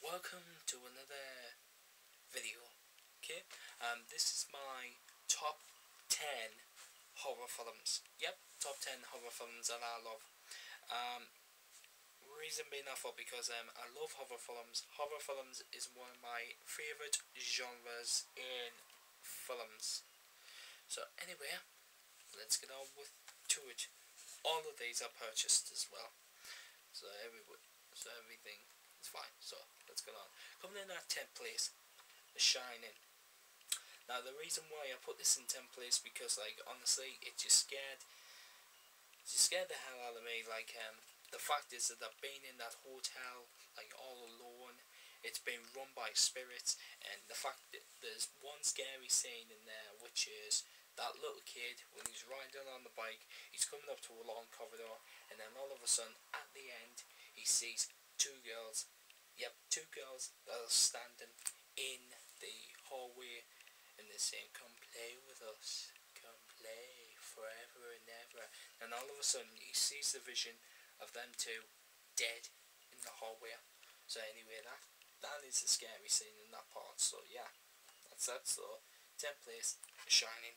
Welcome to another video. Okay, this is my top 10 horror films. Yep, top 10 horror films that I love. Um, Reason being I thought because I love horror films. Horror films is one of my favorite genres in films. So anyway, let's get on with to it. All of these are purchased as well. So everything is fine. So let's get on. Coming in at 10th place, The Shining. Now the reason why I put this in 10th place because honestly it just scared the hell out of me. The fact is that I've been in that hotel all alone. It's been run by spirits, and the fact that there's one scary scene in there, which is that little kid when he's riding on the bike, he's coming up to a long corridor, and then all of a sudden at the end he sees two girls. Yep, two girls that are standing in the hallway, and they're saying, "Come play with us, come play forever and ever." And all of a sudden he sees the vision of them two dead in the hallway. So anyway, that is a scary scene in that part. So yeah, that's that. So 10th place, The Shining.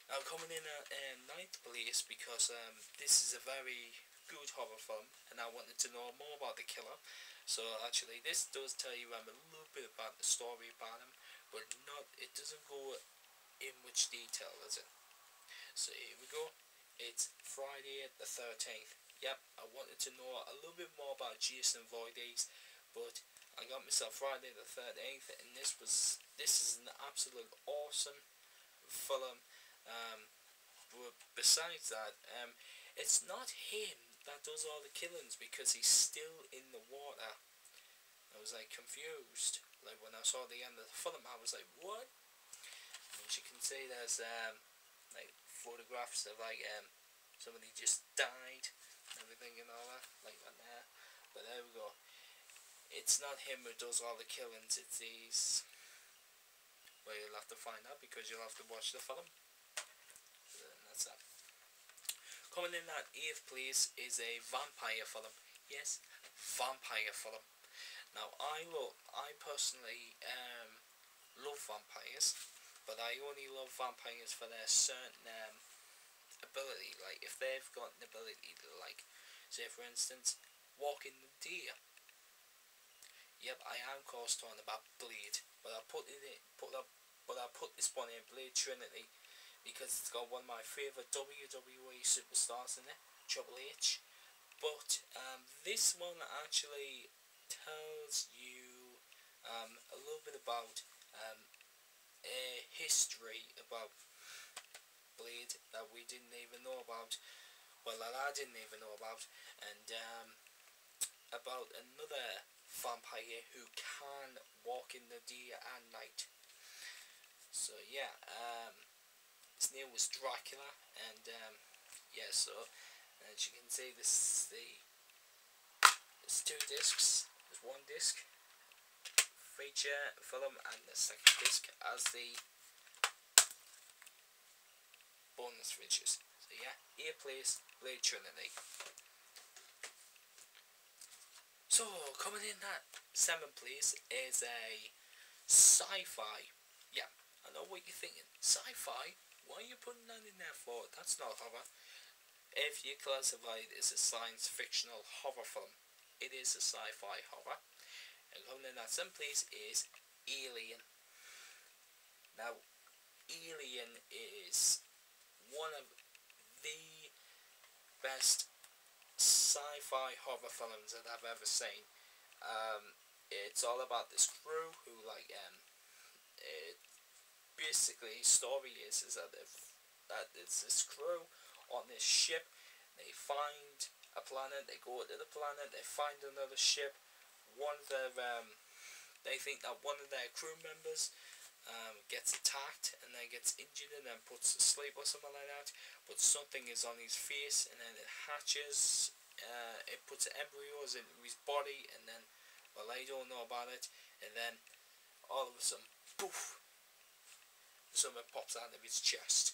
Now coming in at 9th place because this is a very good horror film, and I wanted to know more about the killer. So actually, this does tell you a little bit about the story about him, but it doesn't go in much detail, does it? So here we go. It's Friday the 13th. Yep, I wanted to know a little bit more about Jason Voorhees, but I got myself Friday the 13th, and this is an absolute awesome film. But besides that, it's not him that does all the killings because he's still in the water. I was confused. When I saw the end of the film, I was like, what? As you can see, there's photographs of somebody just died and everything and all that, on there. But there we go. It's not him who does all the killings, it's these. Well, you'll have to find out because you'll have to watch the film. And that's that. Coming in at 8th place is a vampire film. Yes, vampire film. Now I personally love vampires, but I only love vampires for their certain ability. If they've got an ability to say for instance, walking the deer. Yep, I am of course talking about Blade, but I put this one in Blade Trinity because it's got one of my favourite WWE superstars in it, Triple H. But this one actually tells you a little bit about a history about Blade that we didn't even know about. Well, that I didn't even know about, and about another vampire who can walk in the day and night. So yeah, his name was Dracula, and yeah. So as you can see, there's two discs. There's one disc feature film, and the second disc as the bonus features. So yeah, 8th place, Blade Trinity. So coming in at 7th place is a sci-fi. Yeah, I know what you're thinking. Sci-fi? Why are you putting that in there for? That's not horror. If you classify it as a science fictional horror film, it is a sci-fi horror. And coming in at 7th place is Alien. Now, Alien is one of the best sci-fi horror films that I've ever seen. It's all about this crew who basically story is that it's this crew on this ship. They find a planet, they go to the planet, they find another ship. One of their they think that one of their crew members gets attacked and then gets injured and then puts to sleep or something like that, but something is on his face, and then it hatches, it puts embryos into his body, and then, well, they don't know about it, and then all of a sudden, poof, something pops out of his chest.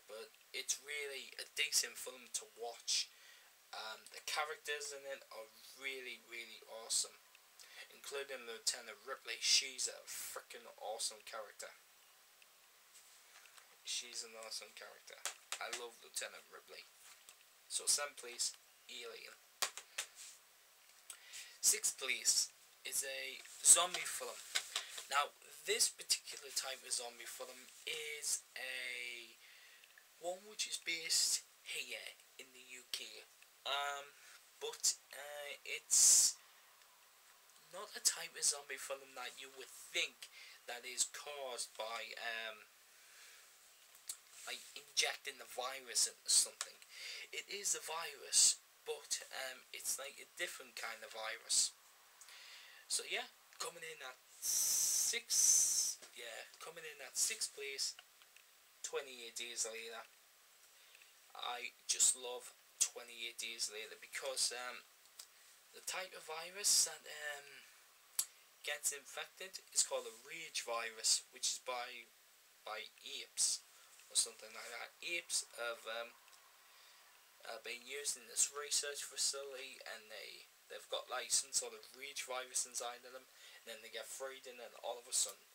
But it's really a decent film to watch. The characters in it are really, really awesome, including Lieutenant Ripley. She's a freaking awesome character. She's an awesome character. I love Lieutenant Ripley. So 7th place, Alien. 6th place is a zombie film. Now, this particular type of zombie film is a one which is based here in the UK. But it's not a type of zombie film that you would think that is caused by like injecting the virus into something. It is a virus, but it's like a different kind of virus. So yeah, coming in at 6th place, 28 Days Later. I just love 28 Days Later because the type of virus that gets infected is called a rage virus, which is by apes or something like that. Apes have been used in this research facility, and they've got like some sort of rage virus inside of them, and then they get freed, and then all of a sudden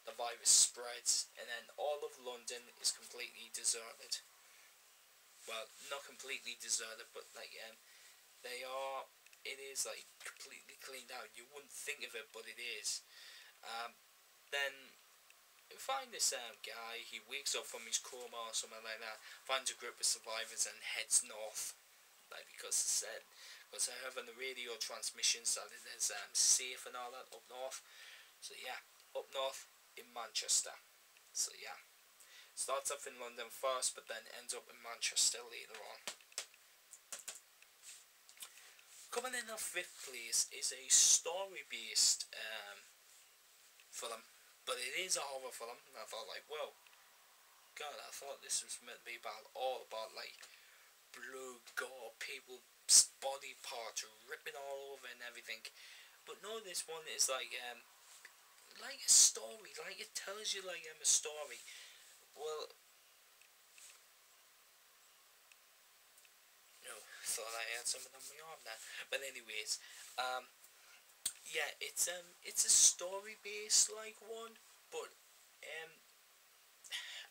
the virus spreads, and then all of London is completely deserted. Well, not completely deserted, but like it is like completely cleaned out. You wouldn't think of it, but it is. Then you find this guy. He wakes up from his coma or something like that, finds a group of survivors and heads north, like because they're having the radio transmissions that it is safe and all that up north. So yeah, up north in Manchester. So yeah. Starts off in London first, but then ends up in Manchester later on. Coming in at 5th place is a story-based film, but it is a horror film. And I thought, like, whoa, God, I thought this was meant to be all about like blood, gore, people's body parts ripping all over and everything. But no, this one is like a story. Like it tells you like a story. Well, no, thought I had something on my arm now. But anyways, yeah, it's a story based like one, but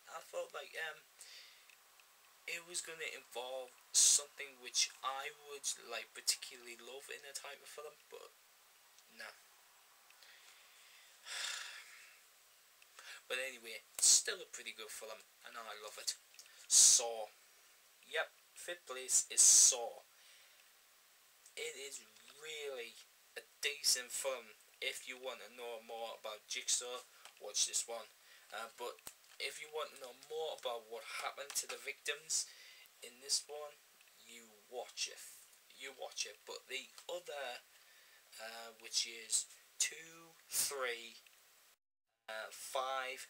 I felt like it was gonna involve something which I would like particularly love in a type of film, but no. But anyway, it's still a pretty good film, and I love it. Saw. Yep, 5th place is Saw. It is really a decent film. If you want to know more about Jigsaw, watch this one. But if you want to know more about what happened to the victims in this one, you watch it. But the other, which is 2, 3, 5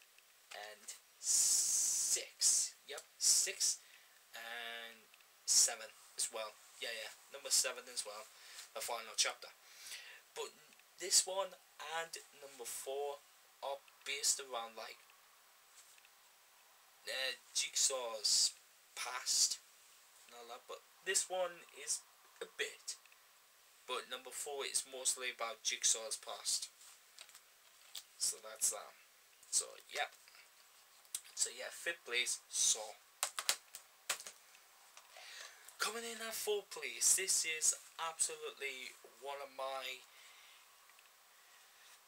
and 6. Yep, 6 and 7 as well. Yeah, number 7 as well, the final chapter. But this one and number 4 are based around like Jigsaw's past and all that, but this one is a bit. But number 4 is mostly about Jigsaw's past. So that's that. So yeah. 5th place, Saw. Coming in at 4th place, this is absolutely one of my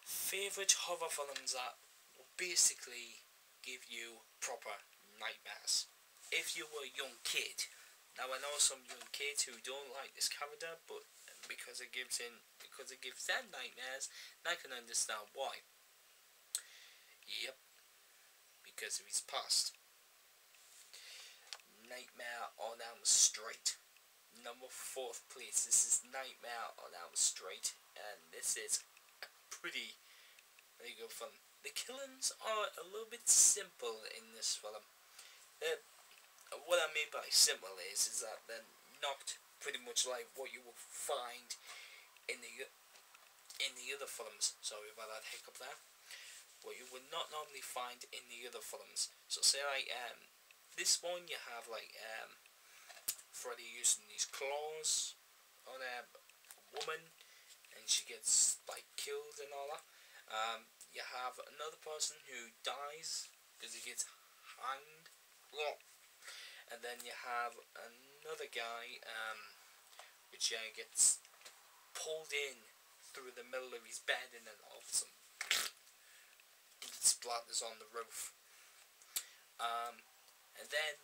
favourite horror films that will basically give you proper nightmares. If you were a young kid, now I know some young kids who don't like this character, but because it gives them nightmares, and I can understand why. Yep, because of his past. Nightmare on Elm Street. Number 4th place. This is Nightmare on Elm Street, and this is a pretty good film. The killings are a little bit simple in this film. What I mean by simple is that they're not pretty much like what you will find in the other films. Sorry about that hiccup there. What you would not normally find in the other films. So say like this one you have like Freddy using these claws on a woman, and she gets like killed and all that. You have another person who dies because he gets hanged, and then you have another guy which gets pulled in through the middle of his bed, and then all of a sudden blood splatters on the roof. And then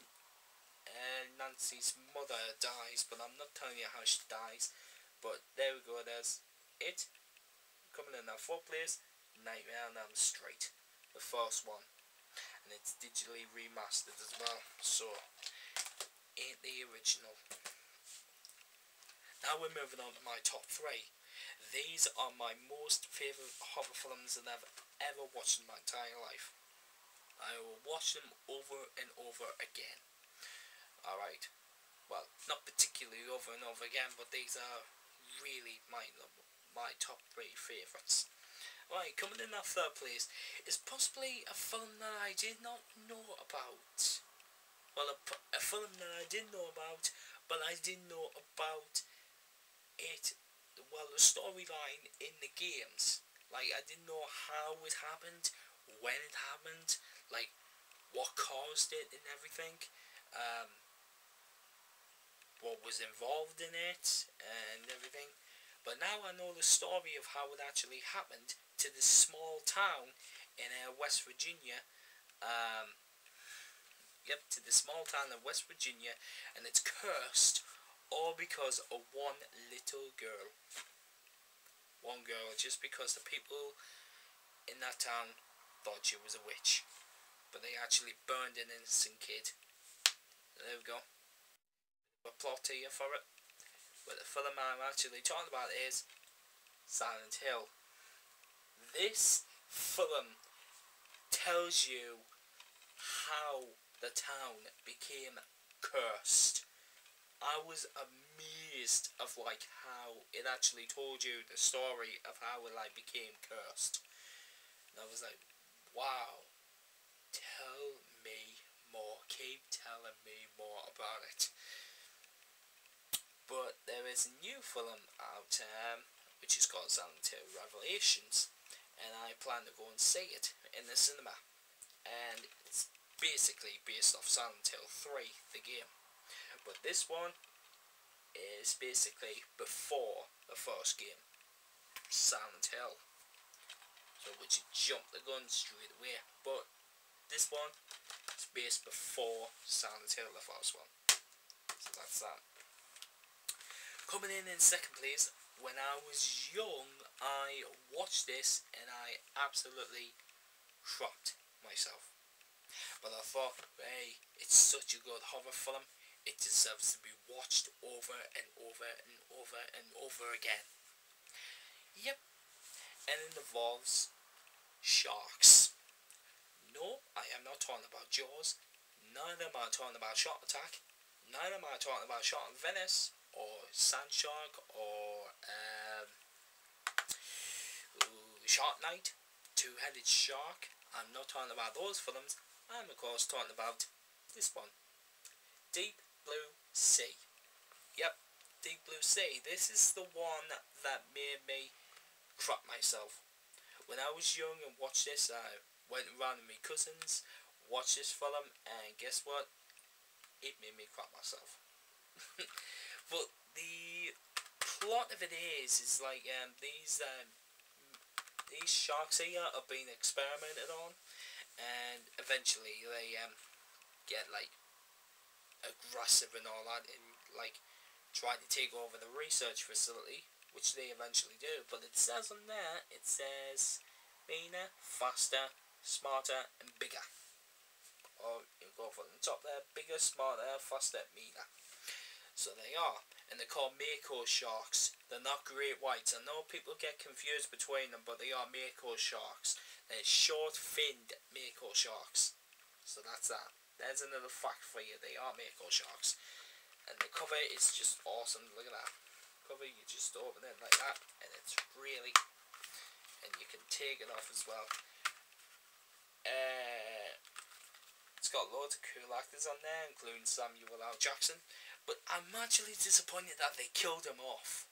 Nancy's mother dies, but I'm not telling you how she dies. But there we go, there's it. Coming in our fourth place, Nightmare on Elm Street, the first one. And it's digitally remastered as well, so ain't the original. Now we're moving on to my top 3. These are my most favourite horror films that I've ever watched in my entire life. I will watch them over and over again. Alright, well, not particularly over and over again, but these are really my top 3 favourites. Right, coming in at third place is possibly a film that I did not know about. Well, a film that I did know about, but I didn't know about it, well, the storyline in the games. Like, I didn't know how it happened, when it happened, like, what caused it and everything, what was involved in it and everything. But now I know the story of how it actually happened to this small town in West Virginia. To the small town of West Virginia, and it's cursed all because of one little girl. One girl, just because the people in that town thought she was a witch, but they actually burned an innocent kid. There we go. A plot here for it. But the film I'm actually talking about is Silent Hill. This film tells you how the town became cursed. I was amazed of like how it actually told you the story of how it like became cursed. And I was like, wow, tell me more, keep telling me more about it. But there is a new film out which is called Silent Hill Revelations, and I plan to go and see it in the cinema. And it's basically based off Silent Hill 3, the game. But this one is basically before the first game, Silent Hill. So would you jump the gun straight away? But this one is based before Silent Hill, the first one. So that's that. Coming in second place, when I was young, I watched this and I absolutely shocked myself. But I thought, hey, it's such a good horror film, it deserves to be watched over and over and over and over again. Yep, and it involves sharks. No, I am not talking about Jaws, neither am I talking about Shark Attack, neither am I talking about Shark in Venice, or Sand Shark, or Shark Night, Two-Headed Shark. I'm not talking about those films. I'm of course talking about this one, Deep Blue Sea. Yep, Deep Blue Sea. This is the one that made me crap myself. When I was young and watched this, I went around with my cousins, watched this film, and guess what? It made me crap myself. But the plot of it is like these sharks here are being experimented on, and eventually they get like aggressive and all that, and like try to take over the research facility, which they eventually do. But it says on there, it says meaner, faster, smarter, and bigger. Or you go from the top there, bigger, smarter, faster, meaner. So they are, and they're called Mako sharks. They're not great whites. I know people get confused between them, but they are Mako sharks. They're short-finned Mako sharks. So that's that. There's another fact for you. They are Mako sharks. And the cover is just awesome. Look at that. Cover, you just open it like that, and it's really, and you can take it off as well. It's got loads of cool actors on there, including Samuel L. Jackson. But I'm actually disappointed that they killed him off.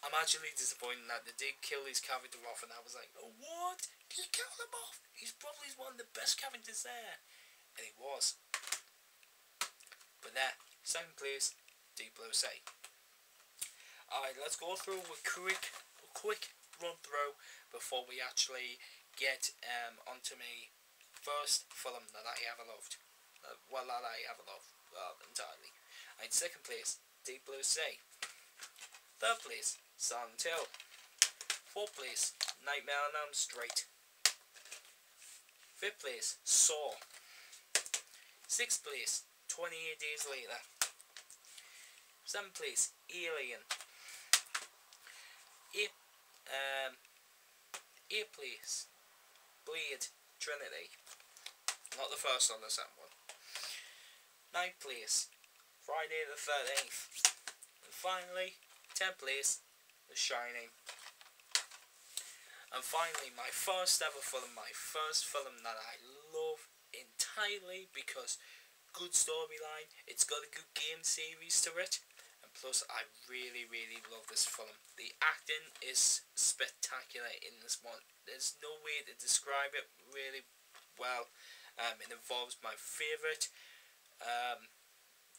I'm actually disappointed that they did kill his character off, and I was like, oh, what? You killed him off? He's probably one of the best characters there. And he was. But there, second place, Deep Blue Sea. Alright, let's go through a quick run through before we actually get onto my first film that I ever loved. That I ever loved entirely. Alright, second place, Deep Blue Sea. Third place, Silent Hill. Fourth place, Nightmare on Elm Street. Fifth place, Saw. Sixth place, 28 Days Later. Seventh place, Alien. Eighth place, Blade Trinity. Not the first one, the second one. Ninth place, Friday the 13th. And finally, 10th place, The Shining. And finally, my first ever film, my first film that I love entirely because good storyline, it's got a good game series to it, and plus I really love this film. The acting is spectacular in this one. There's no way to describe it really well. It involves my favourite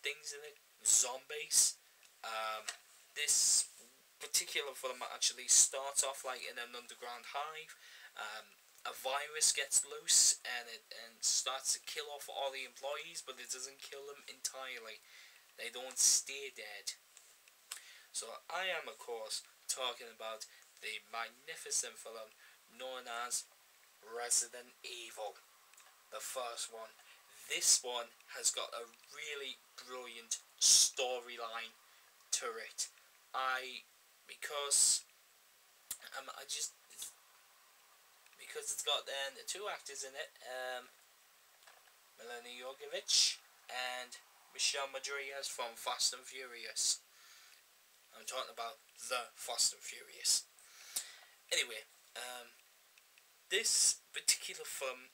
things in it, zombies. This particular film actually starts off like in an underground hive. A virus gets loose and it starts to kill off all the employees, but it doesn't kill them entirely. They don't stay dead. So I am, of course, talking about the magnificent film known as Resident Evil, the first one. This one has got a really brilliant storyline to it. Because it's got the two actors in it, Melanie Jovovich and Michelle Rodriguez from Fast and Furious. I'm talking about the Fast and Furious. Anyway, this particular film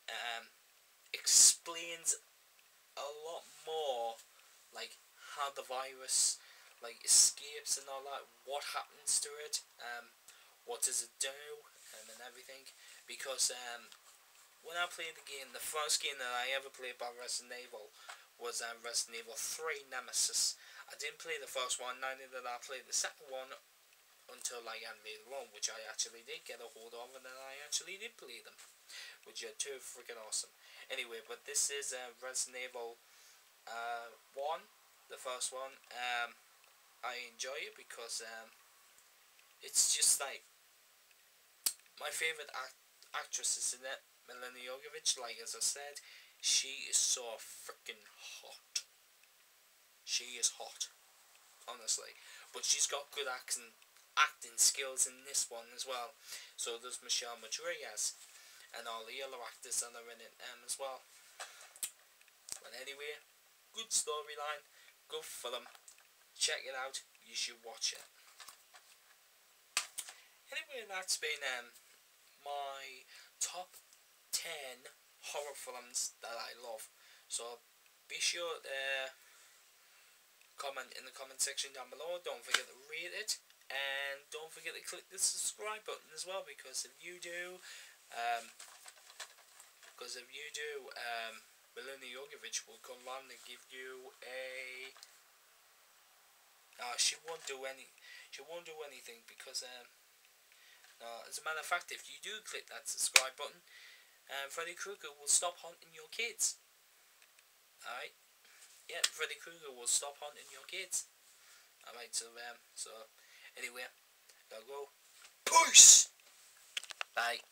explains a lot more, like how the virus escapes and all that, what happens to it, what does it do, and everything. Because when I played the game, the first game that I ever played by Resident Evil was Resident Evil 3 Nemesis. I didn't play the first one, neither did I play the second one until later on, which I actually did get a hold of, and then I actually did play them, which are two freaking awesome. Anyway, but this is Resident Evil 1, the first one. I enjoy it because it's just like my favourite actresses in it, Melanie Jovovich. Like as I said, she is so freaking hot. She is hot, honestly. But she's got good acting skills in this one as well. So does Michelle Rodriguez and all the other actors that are in it as well. But anyway, good storyline, good film. Check it out. You should watch it. Anyway, that's been my top 10 horror films that I love. So be sure to comment in the comment section down below. Don't forget to rate it, and don't forget to click the subscribe button as well, because if you do, Melanie Jovovich will come on and give you a. She won't do anything because as a matter of fact, if you do click that subscribe button, Freddy Krueger will stop haunting your kids. Alright? Yeah, Freddy Krueger will stop haunting your kids. Alright, so anyway, gotta go. Peace! Bye.